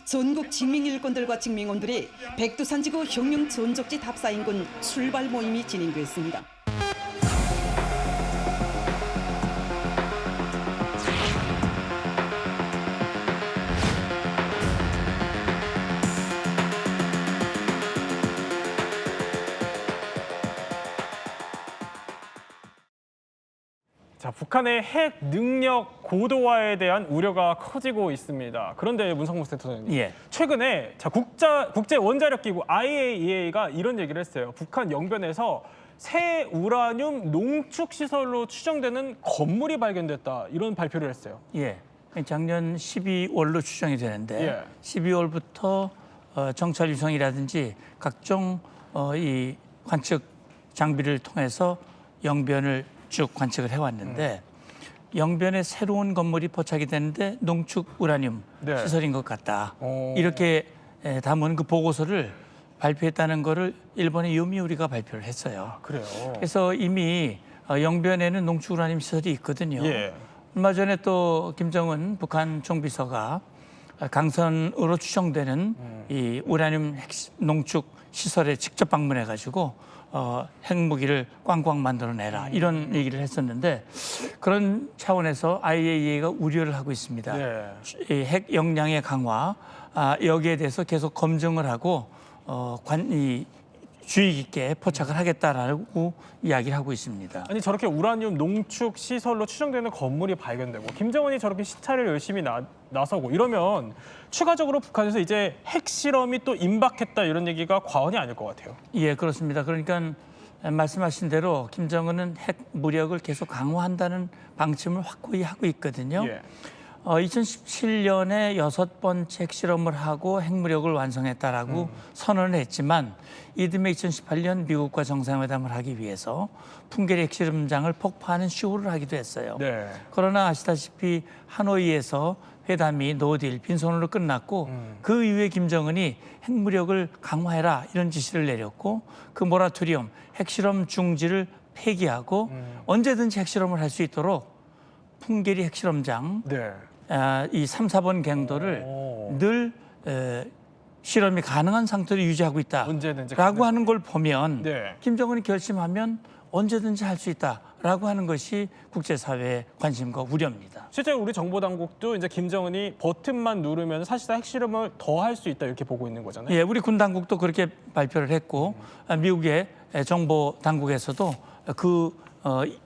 전국 직민일꾼들과 직민원들이 백두산지구 형용 전적지 답사인군 출발 모임이 진행됐습니다. 자, 북한의 핵 능력 고도화에 대한 우려가 커지고 있습니다. 그런데 문성무 센터장님, 최근에 국제 원자력 기구 IAEA가 이런 얘기를 했어요. 북한 영변에서 새 우라늄 농축 시설로 추정되는 건물이 발견됐다, 이런 발표를 했어요. 작년 12월로 추정이 되는데 12월부터 정찰 위성이라든지 각종 이 관측 장비를 통해서 영변을 쭉 관측을 해왔는데 영변에 새로운 건물이 포착이 되는데 농축 우라늄 시설인 것 같다. 이렇게 담은 그 보고서를 발표했다는 거를 일본의 요미우리가 발표를 했어요. 그래요. 그래서 이미 영변에는 농축 우라늄 시설이 있거든요. 얼마 전에 또 김정은 북한 총비서가 강선으로 추정되는 이 우라늄 농축 시설에 직접 방문해가지고 핵무기를 꽝꽝 만들어내라, 이런 얘기를 했었는데, 그런 차원에서 IAEA가 우려를 하고 있습니다. 이 핵 역량의 강화, 여기에 대해서 계속 검증을 하고 주의 깊게 포착을 하겠다라고 이야기를 하고 있습니다. 아니, 저렇게 우라늄 농축 시설로 추정되는 건물이 발견되고 김정은이 저렇게 시찰을 열심히 나서고 이러면 추가적으로 북한에서 이제 핵실험이 또 임박했다, 이런 얘기가 과언이 아닐 것 같아요. 그렇습니다. 그러니까 말씀하신 대로 김정은은 핵 무력을 계속 강화한다는 방침을 확고히 하고 있거든요. 2017년에 6번째 핵실험을 하고 핵무력을 완성했다라고 선언을 했지만, 이듬해 2018년 미국과 정상회담을 하기 위해서 풍계리 핵실험장을 폭파하는 쇼를 하기도 했어요. 그러나 아시다시피 하노이에서 회담이 노딜, 빈손으로 끝났고 그 이후에 김정은이 핵무력을 강화해라, 이런 지시를 내렸고, 그 모라토리엄, 핵실험 중지를 폐기하고 언제든지 핵실험을 할 수 있도록 풍계리 핵실험장 이 3, 4번 갱도를 늘 실험이 가능한 상태로 유지하고 있다라고 하는 걸 보면 김정은이 결심하면 언제든지 할 수 있다라고 하는 것이 국제사회의 관심과 우려입니다. 실제 우리 정보당국도 이제 김정은이 버튼만 누르면 사실상 핵실험을 더 할 수 있다, 이렇게 보고 있는 거잖아요. 우리 군 당국도 그렇게 발표를 했고 미국의 정보 당국에서도 그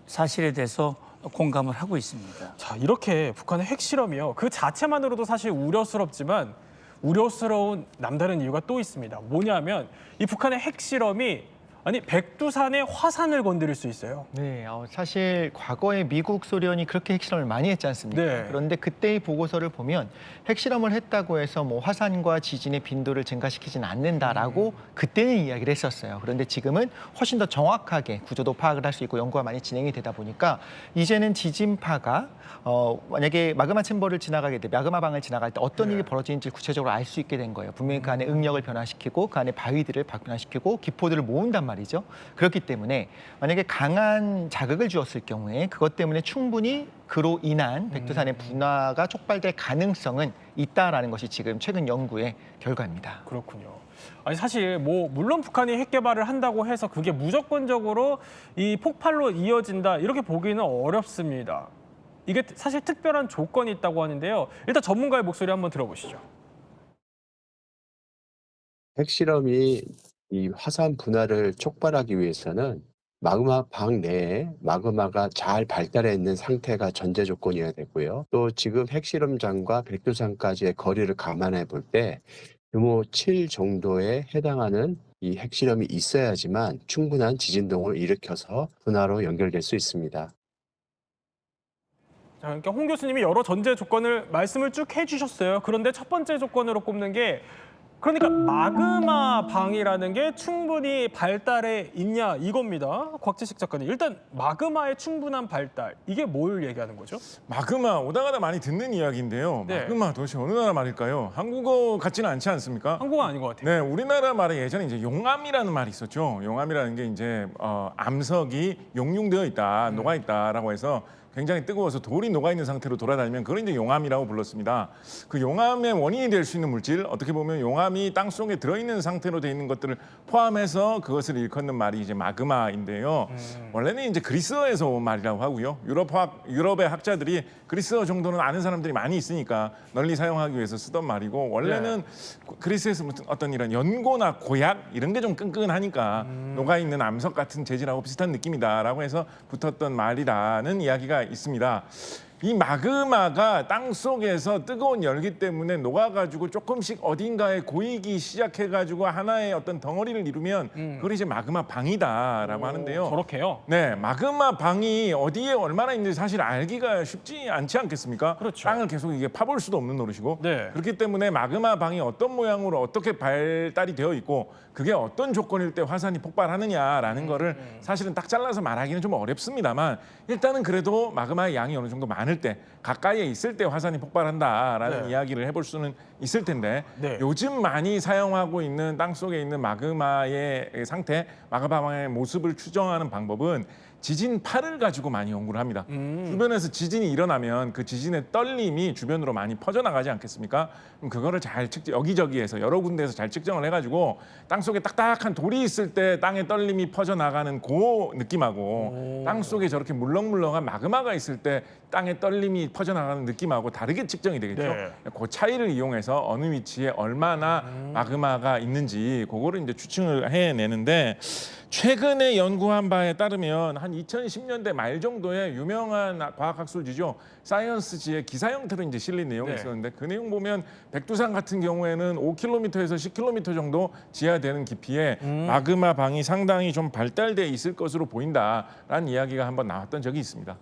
사실에 대해서 공감을 하고 있습니다. 자, 이렇게 북한의 핵실험이요, 그 자체만으로도 사실 우려스럽지만 우려스러운 남다른 이유가 또 있습니다. 뭐냐면 이 북한의 핵실험이 백두산의 화산을 건드릴 수 있어요. 사실 과거에 미국, 소련이 그렇게 핵실험을 많이 했지 않습니까? 그런데 그때의 보고서를 보면 핵실험을 했다고 해서 뭐 화산과 지진의 빈도를 증가시키지는 않는다라고 그때는 이야기를 했었어요. 그런데 지금은 훨씬 더 정확하게 구조도 파악을 할 수 있고 연구가 많이 진행이 되다 보니까 이제는 지진파가 만약에 마그마 챔버를 지나가게 돼, 마그마 방을 지나갈 때 어떤 일이 벌어지는지 구체적으로 알 수 있게 된 거예요. 분명히 그 안에 응력을 변화시키고 그 안에 바위들을 변화시키고 기포들을 모은단 말이죠. 그렇기 때문에 만약에 강한 자극을 주었을 경우에 그것 때문에 충분히 그로 인한 백두산의 분화가 촉발될 가능성은 있다라는 것이 지금 최근 연구의 결과입니다. 그렇군요. 아니, 사실 물론 북한이 핵 개발을 한다고 해서 그게 무조건적으로 이 폭발로 이어진다, 이렇게 보기는 어렵습니다. 이게 사실 특별한 조건이 있다고 하는데요. 일단 전문가의 목소리 한번 들어보시죠. 핵실험이 이 화산 분화를 촉발하기 위해서는 마그마 방 내에 마그마가 잘 발달해 있는 상태가 전제 조건이어야 되고요. 또 지금 핵실험장과 백두산까지의 거리를 감안해 볼 때 규모 7 정도에 해당하는 이 핵실험이 있어야지만 충분한 지진동을 일으켜서 분화로 연결될 수 있습니다. 자, 그러니까 홍 교수님이 여러 전제 조건을 말씀을 쭉 해주셨어요. 그런데 첫 번째 조건으로 꼽는 게, 그러니까 마그마 방이라는 게 충분히 발달해 있냐, 이겁니다. 곽지식 작가님, 일단 마그마의 충분한 발달, 이게 뭘 얘기하는 거죠? 마그마, 오다 가다 많이 듣는 이야기인데요. 마그마 도대체 어느 나라 말일까요? 한국어 같지는 않지 않습니까? 한국어 아닌 것 같아요. 네, 우리나라 말에 예전에 이제 용암이라는 말이 있었죠. 용암이라는 게 이제 암석이 용융되어 있다, 녹아 있다라고 해서 굉장히 뜨거워서 돌이 녹아있는 상태로 돌아다니면 그걸 이제 용암이라고 불렀습니다. 그 용암의 원인이 될 수 있는 물질, 어떻게 보면 용암이 땅속에 들어있는 상태로 돼 있는 것들을 포함해서 그것을 일컫는 말이 이제 마그마인데요. 원래는 이제 그리스어에서 온 말이라고 하고요. 유럽의 학자들이 그리스어 정도는 아는 사람들이 많이 있으니까 널리 사용하기 위해서 쓰던 말이고, 원래는 그리스에서 무슨 어떤 이런 연고나 고약 이런 게 좀 끈끈하니까 녹아있는 암석 같은 재질하고 비슷한 느낌이다라고 해서 붙었던 말이라는 이야기가 있습니다. 이 마그마가 땅 속에서 뜨거운 열기 때문에 녹아가지고 조금씩 어딘가에 고이기 시작해가지고 하나의 어떤 덩어리를 이루면 그걸 이제 마그마 방이다라고 하는데요. 저렇게요? 네, 마그마 방이 어디에 얼마나 있는지 사실 알기가 쉽지 않지 않겠습니까? 그렇죠. 땅을 계속 이게 파볼 수도 없는 노릇이고, 네. 그렇기 때문에 마그마 방이 어떤 모양으로 어떻게 발달이 되어 있고 그게 어떤 조건일 때 화산이 폭발하느냐라는 거를 사실은 딱 잘라서 말하기는 좀 어렵습니다만, 일단은 그래도 마그마의 양이 어느 정도 많을 때, 가까이에 있을 때 화산이 폭발한다라는 이야기를 해볼 수는 있을 텐데, 요즘 많이 사용하고 있는 땅속에 있는 마그마의 상태, 마그마방의 모습을 추정하는 방법은 지진파를 가지고 많이 연구를 합니다. 주변에서 지진이 일어나면 그 지진의 떨림이 주변으로 많이 퍼져나가지 않겠습니까? 그럼 그거를 잘 여기저기에서 여러 군데에서 잘 측정을 해가지고 땅속에 딱딱한 돌이 있을 때 땅의 떨림이 퍼져나가는 그 느낌하고 땅속에 저렇게 물렁물렁한 마그마가 있을 때 땅의 떨림이 퍼져나가는 느낌하고 다르게 측정이 되겠죠. 그 차이를 이용해서 어느 위치에 얼마나 마그마가 있는지 그거를 이제 추측을 해내는데, 최근에 연구한 바에 따르면 한 2010년대 말 정도에 유명한 과학학술지죠, 사이언스지의 기사 형태로 이제 실린 내용이 있었는데, 그 내용 보면 백두산 같은 경우에는 5km에서 10km 정도 지하되는 깊이에 마그마 방이 상당히 좀 발달돼 있을 것으로 보인다라는 이야기가 한번 나왔던 적이 있습니다.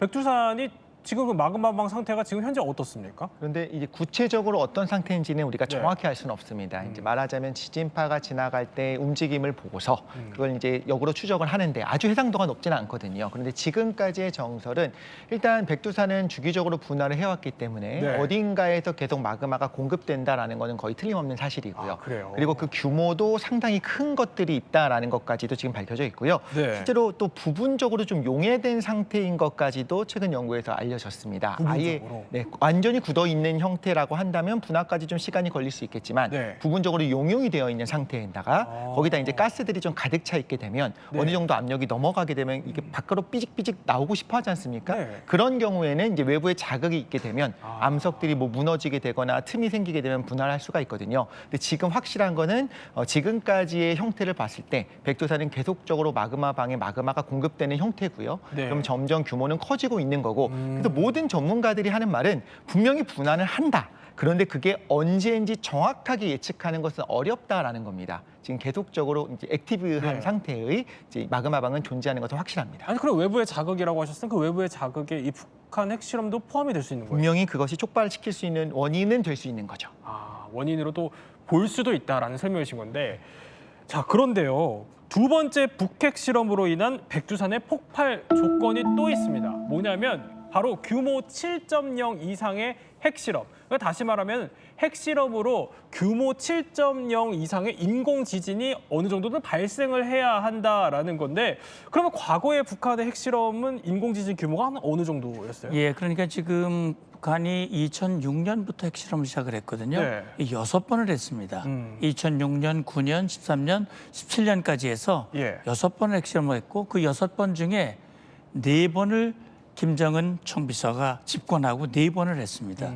백두산이 지금 그 마그마방 상태가 지금 현재 어떻습니까? 그런데 이제 구체적으로 어떤 상태인지는 우리가 정확히 알 수는 없습니다. 이제 말하자면 지진파가 지나갈 때 움직임을 보고서 그걸 이제 역으로 추적을 하는데 아주 해상도가 높지는 않거든요. 그런데 지금까지의 정설은 일단 백두산은 주기적으로 분화를 해왔기 때문에 어딘가에서 계속 마그마가 공급된다라는 거는 거의 틀림없는 사실이고요. 그래요? 그리고 그 규모도 상당히 큰 것들이 있다라는 것까지도 지금 밝혀져 있고요. 실제로 또 부분적으로 좀 용해된 상태인 것까지도 최근 연구에서 알려졌습니다. 아예 완전히 굳어 있는 형태라고 한다면 분화까지 좀 시간이 걸릴 수 있겠지만 부분적으로 용융이 되어 있는 상태에다가 거기다 이제 가스들이 좀 가득 차 있게 되면 어느 정도 압력이 넘어가게 되면 이게 밖으로 삐직삐직 나오고 싶어 하지 않습니까? 그런 경우에는 이제 외부에 자극이 있게 되면 암석들이 뭐 무너지게 되거나 틈이 생기게 되면 분화를 할 수가 있거든요. 근데 지금 확실한 거는 지금까지의 형태를 봤을 때 백두산은 계속적으로 마그마 방에 마그마가 공급되는 형태고요. 그럼 점점 규모는 커지고 있는 거고, 그래서 모든 전문가들이 하는 말은 분명히 분화는 한다. 그런데 그게 언제인지 정확하게 예측하는 것은 어렵다라는 겁니다. 지금 계속적으로 이제 액티브한 상태의 이제 마그마방은 존재하는 것은 확실합니다. 아니, 그럼 외부의 자극이라고 하셨으면 그 외부의 자극에 이 북한 핵실험도 포함이 될 수 있는 거예요? 분명히 그것이 촉발시킬 수 있는 원인은 될 수 있는 거죠. 원인으로도 볼 수도 있다라는 설명이신 건데, 자, 그런데요. 두 번째 북핵 실험으로 인한 백두산의 폭발 조건이 또 있습니다. 뭐냐면 바로 규모 7.0 이상의 핵실험. 그러니까 다시 말하면 핵실험으로 규모 7.0 이상의 인공 지진이 어느 정도는 발생을 해야 한다라는 건데, 그러면 과거의 북한의 핵실험은 인공 지진 규모가 어느 정도였어요? 예, 그러니까 지금 북한이 2006년부터 핵실험을 시작을 했거든요. 6번을 했습니다. 2006년, 9년, 13년, 17년까지 해서 6번을 핵실험을 했고, 그 6번 중에 4번을 김정은 총비서가 집권하고 4번을 했습니다.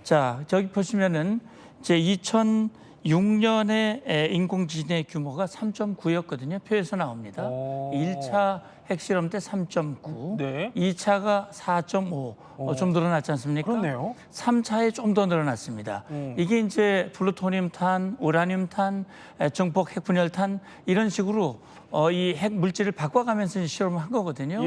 자, 저기 보시면은 이제 2006년에 인공지진의 규모가 3.9였거든요. 표에서 나옵니다. 1차 핵실험 때 3.9, 2차가 4.5, 좀 늘어났지 않습니까? 그렇네요. 3차에 좀 더 늘어났습니다. 이게 이제 플루토늄탄, 우라늄탄, 정폭 핵분열탄 이런 식으로 이 핵 물질을 바꿔가면서 실험을 한 거거든요.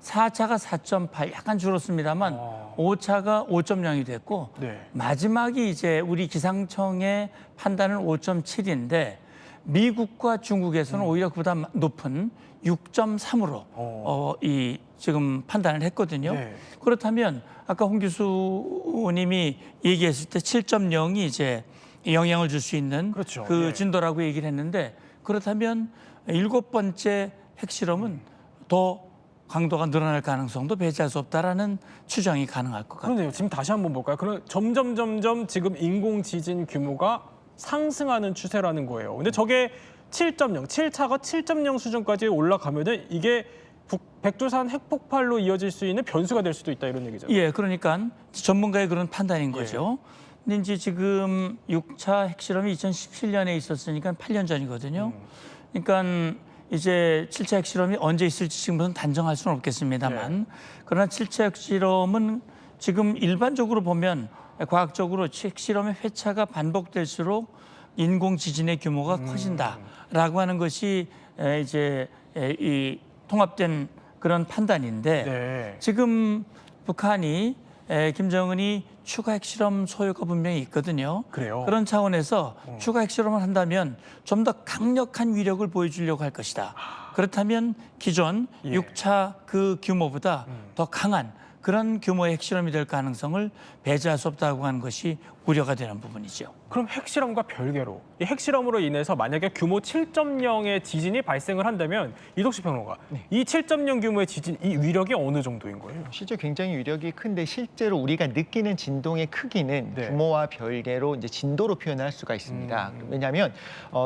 4차가 4.8, 약간 줄었습니다만 5차가 5.0이 됐고 마지막이 이제 우리 기상청의 판단은 5.7인데 미국과 중국에서는 오히려 그보다 높은 6.3으로 이 지금 판단을 했거든요. 그렇다면 아까 홍 교수님이 얘기했을 때 7.0이 이제 영향을 줄 수 있는 그 진도라고 얘기를 했는데, 그렇다면 7번째 핵실험은 더 강도가 늘어날 가능성도 배제할 수 없다라는 추정이 가능할 것 같아요. 그러네요. 지금 다시 한번 볼까요? 그럼 점점 지금 인공 지진 규모가 상승하는 추세라는 거예요. 근데 저게 7.0, 7차가 7.0 수준까지 올라가면은 이게 백두산 핵폭발로 이어질 수 있는 변수가 될 수도 있다 이런 얘기잖아요. 예, 그러니까 전문가의 그런 판단인 거죠. 근데 이제 지금 6차 핵실험이 2017년에 있었으니까 8년 전이거든요. 그러니까 이제 7차 핵실험이 언제 있을지 지금은 단정할 수는 없겠습니다만 그러나 7차 핵실험은 지금 일반적으로 보면 과학적으로 핵실험의 회차가 반복될수록 인공 지진의 규모가 커진다라고 하는 것이 이제 이 통합된 그런 판단인데 지금 북한이 김정은이 추가 핵실험 소요가 분명히 있거든요. 그래요? 그런 차원에서 추가 핵실험을 한다면 좀 더 강력한 위력을 보여주려고 할 것이다. 그렇다면 기존 6차 그 규모보다 더 강한 그런 규모의 핵실험이 될 가능성을 배제할 수 없다고 하는 것이 우려가 되는 부분이죠. 그럼 핵실험과 별개로 이 핵실험으로 인해서 만약에 규모 7.0의 지진이 발생을 한다면 이덕수 평론가, 이 7.0 규모의 지진 이 위력이 어느 정도인 거예요? 실제 굉장히 위력이 큰데 실제로 우리가 느끼는 진동의 크기는 규모와 별개로 이제 진도로 표현할 수가 있습니다. 왜냐하면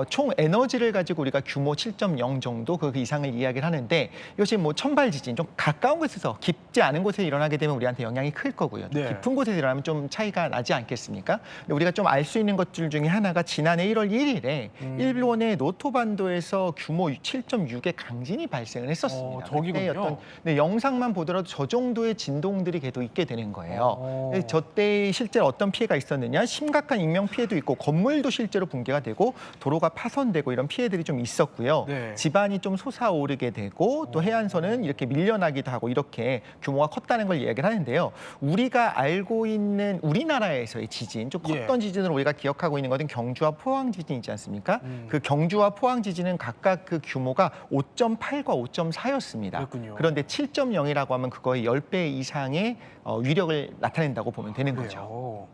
총 에너지를 가지고 우리가 규모 7.0 정도 그 이상을 이야기를 하는데 이것이 뭐 천발 지진 좀 가까운 곳에서 깊지 않은 곳에 일어나게 되면 우리한테 영향이 클 거고요. 깊은 곳에서 일어나면 좀 차이가 나지 않겠습니까? 근데 우리가 좀 알 수 있는 것들 중에 하나가 지난해 1월 1일에 일본의 노토반도에서 규모 7.6의 강진이 발생을 했었습니다. 저기군요. 어떤 영상만 보더라도 저 정도의 진동들이 계속 있게 되는 거예요. 저 때 실제로 어떤 피해가 있었느냐? 심각한 인명 피해도 있고 건물도 실제로 붕괴가 되고 도로가 파손되고 이런 피해들이 좀 있었고요. 지반이 좀 솟아오르게 되고 또 해안선은 이렇게 밀려나기도 하고 이렇게 규모가 컸다는 걸 이야기를 하는데요. 우리가 알고 있는 우리나라에서의 지진, 좀 컸던 지진으로 우리가 기억하고 있는 것은 경주와 포항 지진이지 않습니까? 그 경주와 포항 지진은 각각 그 규모가 5.8과 5.4였습니다. 그런데 7.0이라고 하면 그거의 10배 이상의 위력을 나타낸다고 보면 되는 거죠.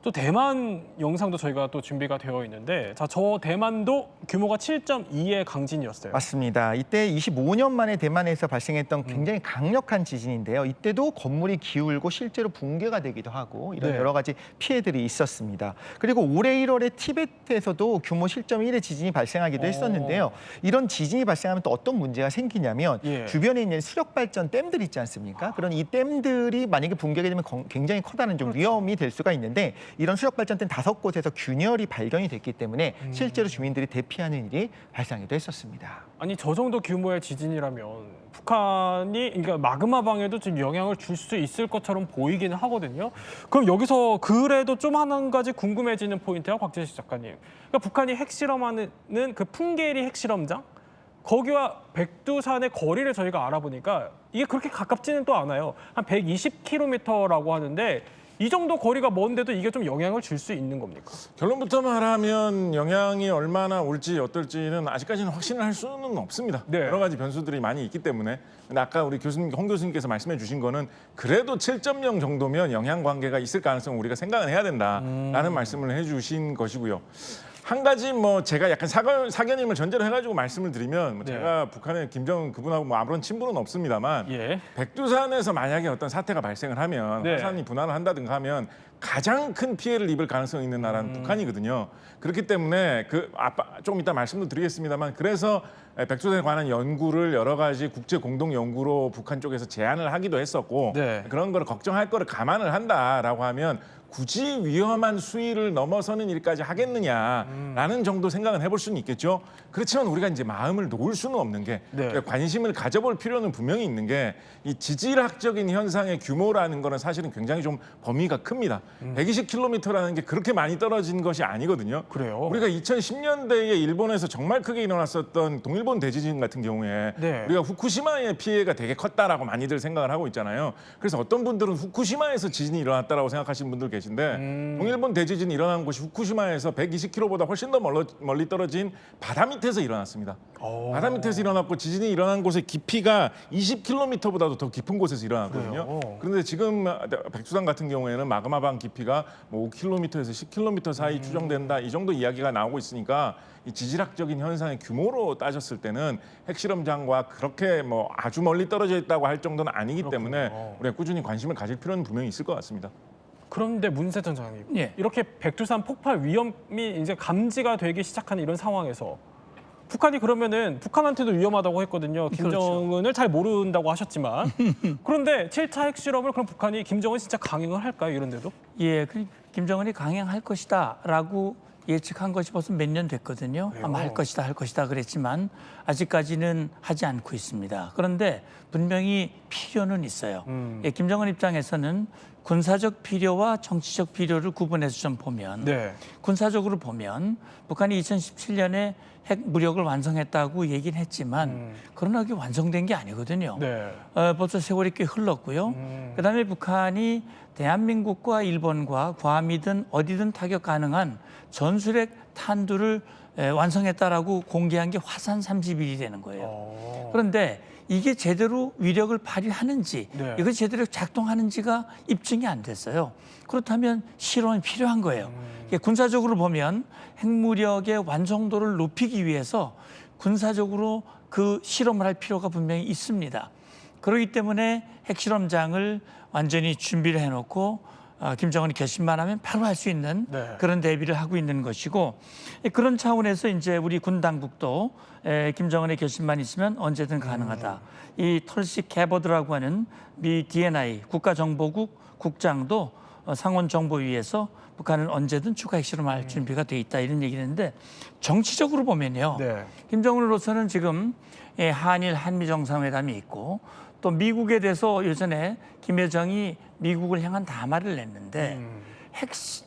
또 대만 영상도 저희가 또 준비가 되어 있는데 저 대만도 규모가 7.2의 강진이었어요. 맞습니다. 이때 25년 만에 대만에서 발생했던 굉장히 강력한 지진인데요. 이때도 건물이 기울고 실제로 붕괴가 되기도 하고 이런 여러 가지 피해들이 있었습니다. 그리고 올해 1월에 티베트에서도 규모 7.1의 지진이 발생하기도 했었는데요. 이런 지진이 발생하면 또 어떤 문제가 생기냐면 주변에 있는 수력발전 댐들 있지 않습니까? 그런 이 댐들이 만약에 붕괴가 되면 굉장히 커다란 좀 위험이 될 수가 있는데 이런 수력발전대는 5곳에서 균열이 발견이 됐기 때문에 실제로 주민들이 대피하는 일이 발생하기도 했었습니다. 아니 저 정도 규모의 지진이라면 북한이 그러니까 마그마 방에도 좀 영향을 줄 수 있을 것처럼 보이기는 하거든요. 그럼 여기서 그래도 좀 한 가지 궁금해지는 포인트가 곽재식 작가님. 그러니까 북한이 핵실험하는 그 풍계리 핵실험장 거기와 백두산의 거리를 저희가 알아보니까 이게 그렇게 가깝지는 또 않아요. 한 120km라고 하는데 이 정도 거리가 먼데도 이게 좀 영향을 줄 수 있는 겁니까? 결론부터 말하면 영향이 얼마나 올지 어떨지는 아직까지는 확신을 할 수는 없습니다. 여러 가지 변수들이 많이 있기 때문에. 근데 아까 우리 홍 교수님께서 말씀해 주신 거는 그래도 7.0 정도면 영향 관계가 있을 가능성을 우리가 생각은 해야 된다라는 말씀을 해 주신 것이고요. 한 가지 뭐 제가 약간 사견임을 전제로 해가지고 말씀을 드리면 제가 북한의 김정은 그분하고 뭐 아무런 친분은 없습니다만 백두산에서 만약에 어떤 사태가 발생을 하면 화산이 분화를 한다든가 하면 가장 큰 피해를 입을 가능성이 있는 나라는 북한이거든요. 그렇기 때문에 조금 이따 말씀도 드리겠습니다만 그래서 백두산에 관한 연구를 여러 가지 국제 공동 연구로 북한 쪽에서 제안을 하기도 했었고 그런 걸 걱정할 거를 감안을 한다라고 하면 굳이 위험한 수위를 넘어서는 일까지 하겠느냐라는 정도 생각은 해볼 수는 있겠죠. 그렇지만 우리가 이제 마음을 놓을 수는 없는 게 관심을 가져볼 필요는 분명히 있는 게 이 지질학적인 현상의 규모라는 거는 사실은 굉장히 좀 범위가 큽니다. 120km라는 게 그렇게 많이 떨어진 것이 아니거든요. 그래요? 우리가 2010년대에 일본에서 정말 크게 일어났었던 동일본 대지진 같은 경우에 우리가 후쿠시마의 피해가 되게 컸다라고 많이들 생각을 하고 있잖아요. 그래서 어떤 분들은 후쿠시마에서 지진이 일어났다라고 생각하시는 분들 계신데 동일본 대지진이 일어난 곳이 후쿠시마에서 120km보다 훨씬 더 멀리 떨어진 바다 밑에서 일어났습니다. 바다 밑에서 일어났고 지진이 일어난 곳의 깊이가 20km보다도 더 깊은 곳에서 일어났거든요. 그런데 지금 백두산 같은 경우에는 마그마방 깊이가 뭐 5km에서 10km 사이 추정된다. 이 정도 이야기가 나오고 있으니까 이 지질학적인 현상의 규모로 따졌을 때는 핵실험장과 그렇게 뭐 아주 멀리 떨어져 있다고 할 정도는 아니기 때문에 우리가 꾸준히 관심을 가질 필요는 분명히 있을 것 같습니다. 그런데 문세천 장님, 예. 이렇게 백두산 폭발 위험이 이제 감지가 되기 시작하는 이런 상황에서 북한이 그러면은 북한한테도 위험하다고 했거든요. 김정은을 잘 모른다고 하셨지만 그런데 7차 핵실험을 그럼 북한이 김정은 진짜 강행을 할까요? 이런데도? 예, 김정은이 강행할 것이다라고 예측한 것이 벌써 몇 년 됐거든요. 아마 할 것이다 그랬지만 아직까지는 하지 않고 있습니다. 그런데 분명히 필요는 있어요. 예, 김정은 입장에서는 군사적 필요와 정치적 필요를 구분해서 좀 보면 군사적으로 보면 북한이 2017년에 핵 무력을 완성했다고 얘기는 했지만 그러나 그게 완성된 게 아니거든요. 벌써 세월이 꽤 흘렀고요. 그다음에 북한이 대한민국과 일본과 괌이든 어디든 타격 가능한 전술핵 탄두를 완성했다라고 공개한 게 화산 30일이 되는 거예요. 그런데 이게 제대로 위력을 발휘하는지 이것이 제대로 작동하는지가 입증이 안 됐어요. 그렇다면 실험이 필요한 거예요. 군사적으로 보면 핵무력의 완성도를 높이기 위해서 군사적으로 그 실험을 할 필요가 분명히 있습니다. 그렇기 때문에 핵실험장을 완전히 준비를 해놓고 김정은이 결심만 하면 바로 할 수 있는 그런 대비를 하고 있는 것이고 그런 차원에서 이제 우리 군 당국도 김정은의 결심만 있으면 언제든 가능하다. 이 털시 개버드라고 하는 미 DNI 국가정보국 국장도 상원정보위에서 북한은 언제든 추가 핵실험할 준비가 돼 있다 이런 얘기를 했는데 정치적으로 보면요. 김정은으로서는 지금 한일 한미 정상회담이 있고 또 미국에 대해서 예전에 김여정이 미국을 향한 담화를 냈는데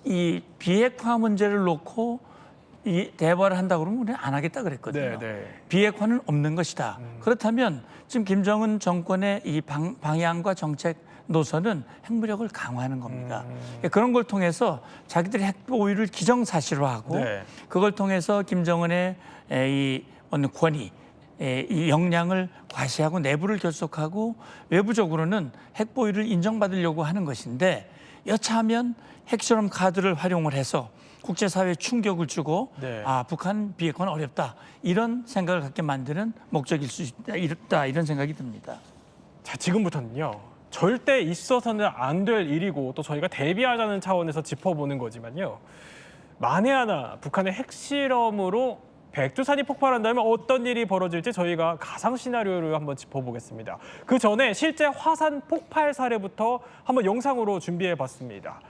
이 비핵화 문제를 놓고 이 대화를 한다고 그러면 우리는 안 하겠다 그랬거든요. 비핵화는 없는 것이다. 그렇다면 지금 김정은 정권의 이 방향과 정책 노선은 핵무력을 강화하는 겁니다. 그런 걸 통해서 자기들의 핵 보유를 기정사실화하고 그걸 통해서 김정은의 이 권위 이 역량을 과시하고 내부를 결속하고 외부적으로는 핵 보유를 인정받으려고 하는 것인데 여차하면 핵실험 카드를 활용을 해서 국제사회에 충격을 주고 북한 비핵화는 어렵다 이런 생각을 갖게 만드는 목적일 수 있다 이런 생각이 듭니다. 자, 지금부터는요. 절대 있어서는 안 될 일이고 또 저희가 대비하자는 차원에서 짚어보는 거지만요. 만에 하나 북한의 핵실험으로 백두산이 폭발한다면 어떤 일이 벌어질지 저희가 가상 시나리오를 한번 짚어보겠습니다. 그 전에 실제 화산 폭발 사례부터 한번 영상으로 준비해봤습니다.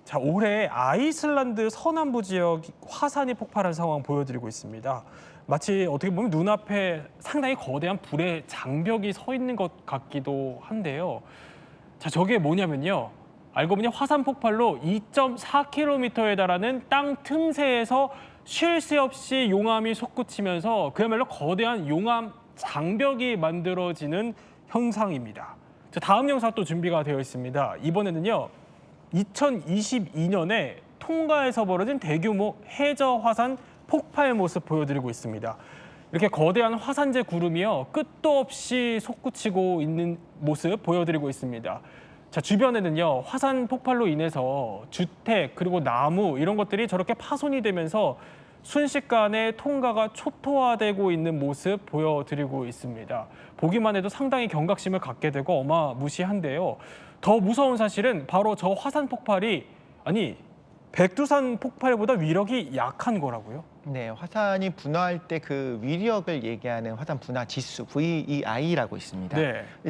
자, 올해 아이슬란드 서남부 지역 화산이 폭발한 상황 보여드리고 있습니다. 마치 어떻게 보면 눈앞에 상당히 거대한 불의 장벽이 서 있는 것 같기도 한데요. 자, 저게 뭐냐면요. 알고 보니 화산 폭발로 2.4km에 달하는 땅 틈새에서 쉴 새 없이 용암이 솟구치면서 그야말로 거대한 용암 장벽이 만들어지는 현상입니다. 자, 다음 영상 또 준비가 되어 있습니다. 이번에는요. 2022년에 통가에서 벌어진 대규모 해저 화산 폭발 모습 보여드리고 있습니다. 이렇게 거대한 화산재 구름이요. 끝도 없이 솟구치고 있는 모습 보여드리고 있습니다. 자, 주변에는요. 화산 폭발로 인해서 주택 그리고 나무 이런 것들이 저렇게 파손이 되면서 순식간에 통가가 초토화되고 있는 모습 보여드리고 있습니다. 보기만 해도 상당히 경각심을 갖게 되고 어마무시한데요. 더 무서운 사실은 바로 저 화산 폭발이 백두산 폭발보다 위력이 약한 거라고요? 네, 화산이 분화할 때 그 위력을 얘기하는 화산 분화 지수 VEI라고 있습니다.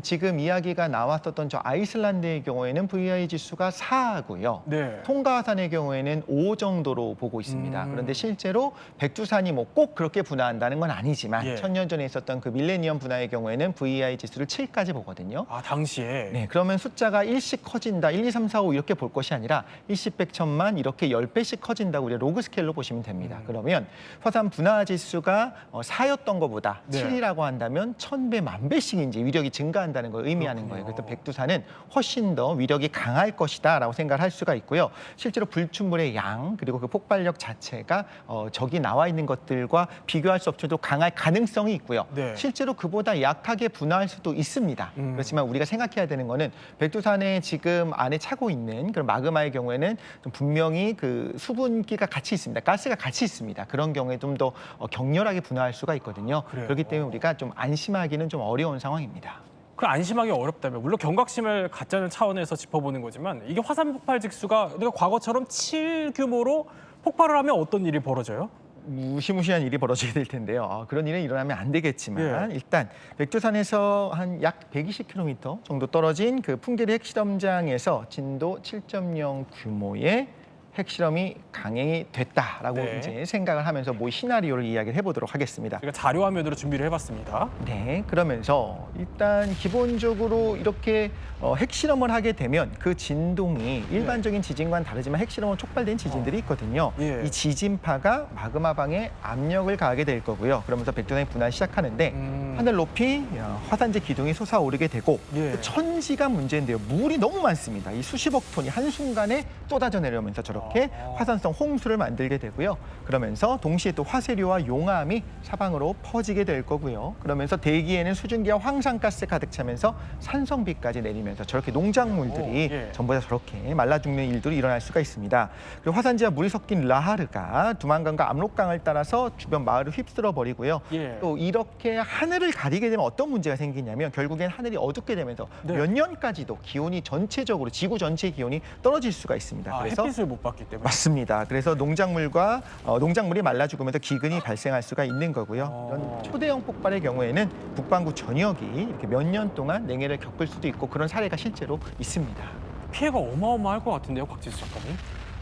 지금 이야기가 나왔었던 저 아이슬란드의 경우에는 VEI 지수가 4고요. 통가 화산의 경우에는 5 정도로 보고 있습니다. 그런데 실제로 백두산이 뭐 꼭 그렇게 분화한다는 건 아니지만 천년 전에 있었던 그 밀레니엄 분화의 경우에는 VEI 지수를 7까지 보거든요. 아, 당시에? 네, 그러면 숫자가 1씩 커진다, 1, 2, 3, 4, 5 이렇게 볼 것이 아니라 1, 10, 100, 1000만 이렇게 10배씩 커진다고 우리가 로그 스케일로 보시면 됩니다. 그러면 보면 화산 분화 지수가 4였던 것보다 네. 7이라고 한다면 1000배, 1000배씩 이제 위력이 증가한다는 걸 의미하는 거예요. 그래서 백두산은 훨씬 더 위력이 강할 것이다라고 생각을 할 수가 있고요. 실제로 불춘물의 양 그리고 그 폭발력 자체가 저기 나와 있는 것들과 비교할 수 없어도 강할 가능성이 있고요. 네. 실제로 그보다 약하게 분화할 수도 있습니다. 그렇지만 우리가 생각해야 되는 거는 백두산에 지금 안에 차고 있는 그런 마그마의 경우에는 좀 분명히 그 수분기가 같이 있습니다. 가스가 같이 있습니다. 그런 경우에 좀 더 격렬하게 분화할 수가 있거든요. 그래요? 그렇기 때문에 우리가 좀 안심하기는 좀 어려운 상황입니다. 그 안심하기 어렵다면 물론 경각심을 갖자는 차원에서 짚어보는 거지만 이게 화산 폭발 직수가 우리가 과거처럼 7 규모로 폭발을 하면 어떤 일이 벌어져요? 무시무시한 일이 벌어지게 될 텐데요. 그런 일은 일어나면 안 되겠지만 예. 일단 백두산에서 한 약 120km 정도 떨어진 그 풍계리 핵실험장에서 진도 7.0 규모의 핵실험이 강행이 됐다라고 네. 이제 생각을 하면서 뭐 시나리오를 이야기를 해보도록 하겠습니다. 제가 자료 화면으로 준비를 해봤습니다. 네, 그러면서 일단 기본적으로 이렇게 핵실험을 하게 되면 그 진동이 일반적인 지진과는 다르지만 핵실험으로 촉발된 지진들이 있거든요. 예. 이 지진파가 마그마방에 압력을 가하게 될 거고요. 그러면서 백두산이 분화를 시작하는데 하늘 높이 화산재 기둥이 솟아오르게 되고 예. 또 천지가 문제인데요. 물이 너무 많습니다. 이 수십억 톤이 한순간에 쏟아져 내려오면서 저렇게 화산성 홍수를 만들게 되고요. 그러면서 동시에 또 화쇄류와 용암이 사방으로 퍼지게 될 거고요. 그러면서 대기에는 수증기와 황산가스 가득 차면서 산성비까지 내리면서 저렇게 농작물들이 예. 전부 다 저렇게 말라 죽는 일들이 일어날 수가 있습니다. 그리고 화산재와 물이 섞인 라하르가 두만강과 압록강을 따라서 주변 마을을 휩쓸어 버리고요. 예. 또 이렇게 하늘을 가리게 되면 어떤 문제가 생기냐면 결국엔 하늘이 어둡게 되면서 네. 몇 년까지도 기온이 전체적으로 지구 전체의 기온이 떨어질 수가 있습니다. 그래서 햇빛을 못 받기 때문에. 맞습니다. 그래서 농작물이 말라 죽으면서 기근이 발생할 수가 있는 거고요. 이런 초대형 폭발의 경우에는 북반구 전역이 이렇게 몇 년 동안 냉해를 겪을 수도 있고 그런 사례가 실제로 있습니다. 피해가 어마어마할 것 같은데요, 곽지수 작가님?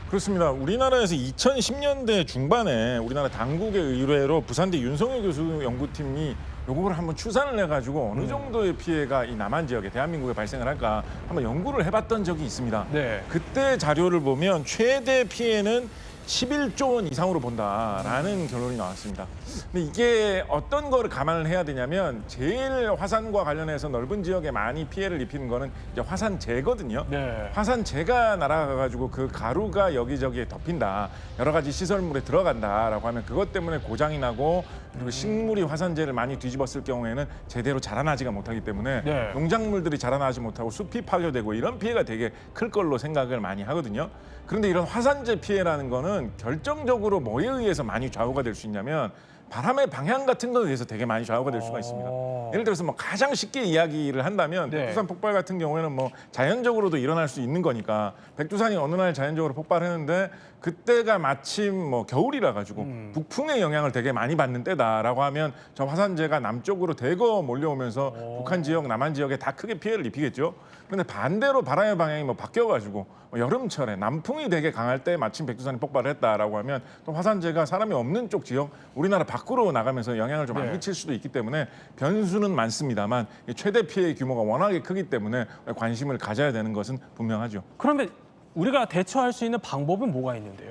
그렇습니다. 우리나라에서 2010년대 중반에 우리나라 당국의 의뢰로 부산대 윤성효 교수 연구팀이 요거를 한번 추산을 해가지고 어느 정도의 피해가 이 남한 지역에 대한민국에 발생을 할까 한번 연구를 해봤던 적이 있습니다. 네. 그때 자료를 보면 최대 피해는 11조 원 이상으로 본다라는 결론이 나왔습니다. 근데 이게 어떤 거를 감안을 해야 되냐면 제일 화산과 관련해서 넓은 지역에 많이 피해를 입히는 거는 이제 화산재거든요. 네. 화산재가 날아가가지고 그 가루가 여기저기에 덮인다. 여러 가지 시설물에 들어간다라고 하면 그것 때문에 고장이 나고 그리고 식물이 화산재를 많이 뒤집었을 경우에는 제대로 자라나지가 못하기 때문에 네. 농작물들이 자라나지 못하고 숲이 파괴되고 이런 피해가 되게 클 걸로 생각을 많이 하거든요. 그런데 이런 화산재 피해라는 거는 결정적으로 뭐에 의해서 많이 좌우가 될 수 있냐면 바람의 방향 같은 거에 의해서 되게 많이 좌우가 될 수가 있습니다. 예를 들어서 뭐 가장 쉽게 이야기를 한다면 네. 백두산 폭발 같은 경우에는 뭐 자연적으로도 일어날 수 있는 거니까 백두산이 어느 날 자연적으로 폭발했는데 그때가 마침 뭐 겨울이라 가지고 북풍의 영향을 되게 많이 받는 때다라고 하면 저 화산재가 남쪽으로 대거 몰려오면서 북한 지역, 남한 지역에 다 크게 피해를 입히겠죠. 그런데 반대로 바람의 방향이 뭐 바뀌어가지고 여름철에 남풍이 되게 강할 때 마침 백두산이 폭발을 했다라고 하면 또 화산재가 사람이 없는 쪽 지역 우리나라 밖으로 나가면서 영향을 좀 안 네. 미칠 수도 있기 때문에 변수는 많습니다만 최대 피해의 규모가 워낙에 크기 때문에 관심을 가져야 되는 것은 분명하죠. 그러면 우리가 대처할 수 있는 방법은 뭐가 있는데요?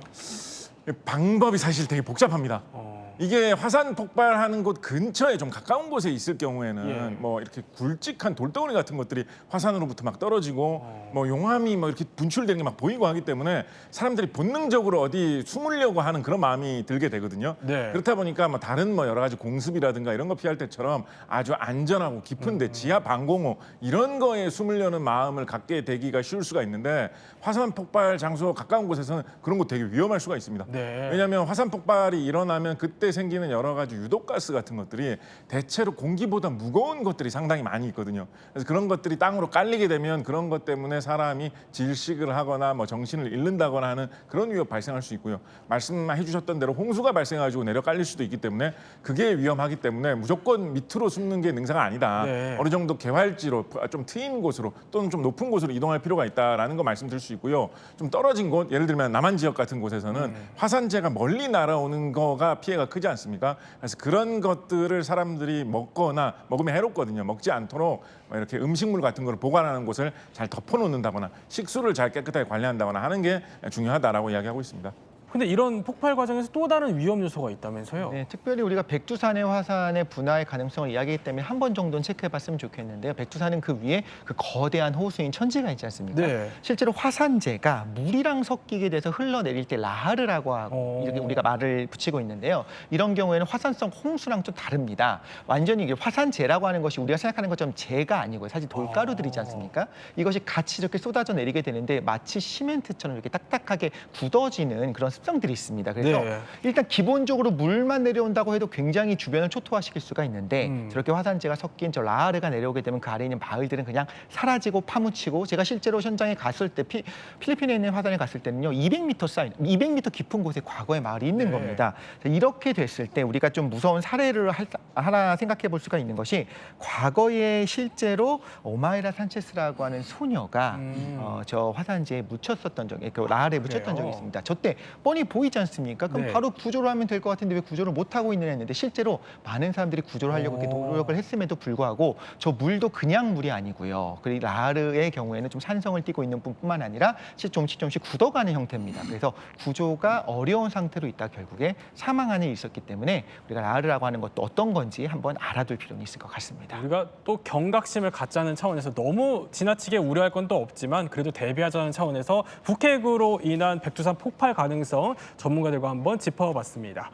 방법이 사실 되게 복잡합니다. 이게 화산 폭발하는 곳 근처에 좀 가까운 곳에 있을 경우에는 예. 뭐 이렇게 굵직한 돌덩어리 같은 것들이 화산으로부터 막 떨어지고 뭐 용암이 뭐 이렇게 분출되는 게 막 보이고 하기 때문에 사람들이 본능적으로 어디 숨으려고 하는 그런 마음이 들게 되거든요. 네. 그렇다 보니까 뭐 다른 뭐 여러 가지 공습이라든가 이런 거 피할 때처럼 아주 안전하고 깊은데 지하 방공호 이런 거에 숨으려는 마음을 갖게 되기가 쉬울 수가 있는데 화산 폭발 장소 가까운 곳에서는 그런 거 되게 위험할 수가 있습니다. 네. 왜냐하면 화산 폭발이 일어나면 그때 생기는 여러 가지 유독가스 같은 것들이 대체로 공기보다 무거운 것들이 상당히 많이 있거든요. 그래서 그런 것들이 땅으로 깔리게 되면 그런 것 때문에 사람이 질식을 하거나 뭐 정신을 잃는다거나 하는 그런 위협 발생할 수 있고요. 말씀해 주셨던 대로 홍수가 발생해가지고 내려 깔릴 수도 있기 때문에 그게 위험하기 때문에 무조건 밑으로 숨는 게 능사가 아니다. 네. 어느 정도 개활지로 좀 트인 곳으로 또는 좀 높은 곳으로 이동할 필요가 있다라는 거 말씀드릴 수 있고요. 좀 떨어진 곳, 예를 들면 남한 지역 같은 곳에서는 화산재가 멀리 날아오는 거가 피해가 크지 않습니까? 그래서 그런 것들을 사람들이 먹거나 먹으면 해롭거든요. 먹지 않도록 이렇게 음식물 같은 거를 보관하는 곳을 잘 덮어놓는다거나 식수를 잘 깨끗하게 관리한다거나 하는 게 중요하다라고 이야기하고 있습니다. 근데 이런 폭발 과정에서 또 다른 위험 요소가 있다면서요? 네, 특별히 우리가 백두산의 화산의 분화의 가능성을 이야기하기 때문에 한 번 정도는 체크해봤으면 좋겠는데요. 백두산은 그 위에 그 거대한 호수인 천지가 있지 않습니까? 네. 실제로 화산재가 물이랑 섞이게 돼서 흘러내릴 때 라하르라고 하고 이렇게 우리가 말을 붙이고 있는데요. 이런 경우에는 화산성 홍수랑 좀 다릅니다. 완전히 이게 화산재라고 하는 것이 우리가 생각하는 것처럼 재가 아니고요. 사실 돌가루들이지 않습니까? 이것이 같이 이렇게 쏟아져 내리게 되는데 마치 시멘트처럼 이렇게 딱딱하게 굳어지는 그런 습성들이 있습니다. 그래서 네. 일단 기본적으로 물만 내려온다고 해도 굉장히 주변을 초토화시킬 수가 있는데 저렇게 화산재가 섞인 저 라하르가 내려오게 되면 그 아래에 있는 마을들은 그냥 사라지고 파묻히고 제가 실제로 현장에 갔을 때 필리핀에 있는 화산에 갔을 때는요 200m 깊은 곳에 과거의 마을이 있는 네. 겁니다. 이렇게 됐을 때 우리가 좀 무서운 사례를 하나 생각해 볼 수가 있는 것이 과거에 실제로 오마이라 산체스라고 하는 소녀가 저 화산재에 묻혔었던 적이 그 라하르에 묻혔던 적이 있습니다. 저때 뻔히 보이지 않습니까? 그럼 네. 바로 구조를 하면 될 것 같은데 왜 구조를 못 하고 있느냐 했는데 실제로 많은 사람들이 구조를 하려고 이렇게 노력을 했음에도 불구하고 저 물도 그냥 물이 아니고요. 그리고 라하르의 경우에는 좀 산성을 띠고 있는 뿐만 아니라 조금씩 굳어가는 형태입니다. 그래서 구조가 어려운 상태로 있다 결국에 사망하는 일이 있었기 때문에 우리가 라하르라고 하는 것도 어떤 건지 한번 알아둘 필요는 있을 것 같습니다. 우리가 또 경각심을 갖자는 차원에서 너무 지나치게 우려할 건 또 없지만 그래도 대비하자는 차원에서 북핵으로 인한 백두산 폭발 가능성 전문가들과 한번 짚어봤습니다.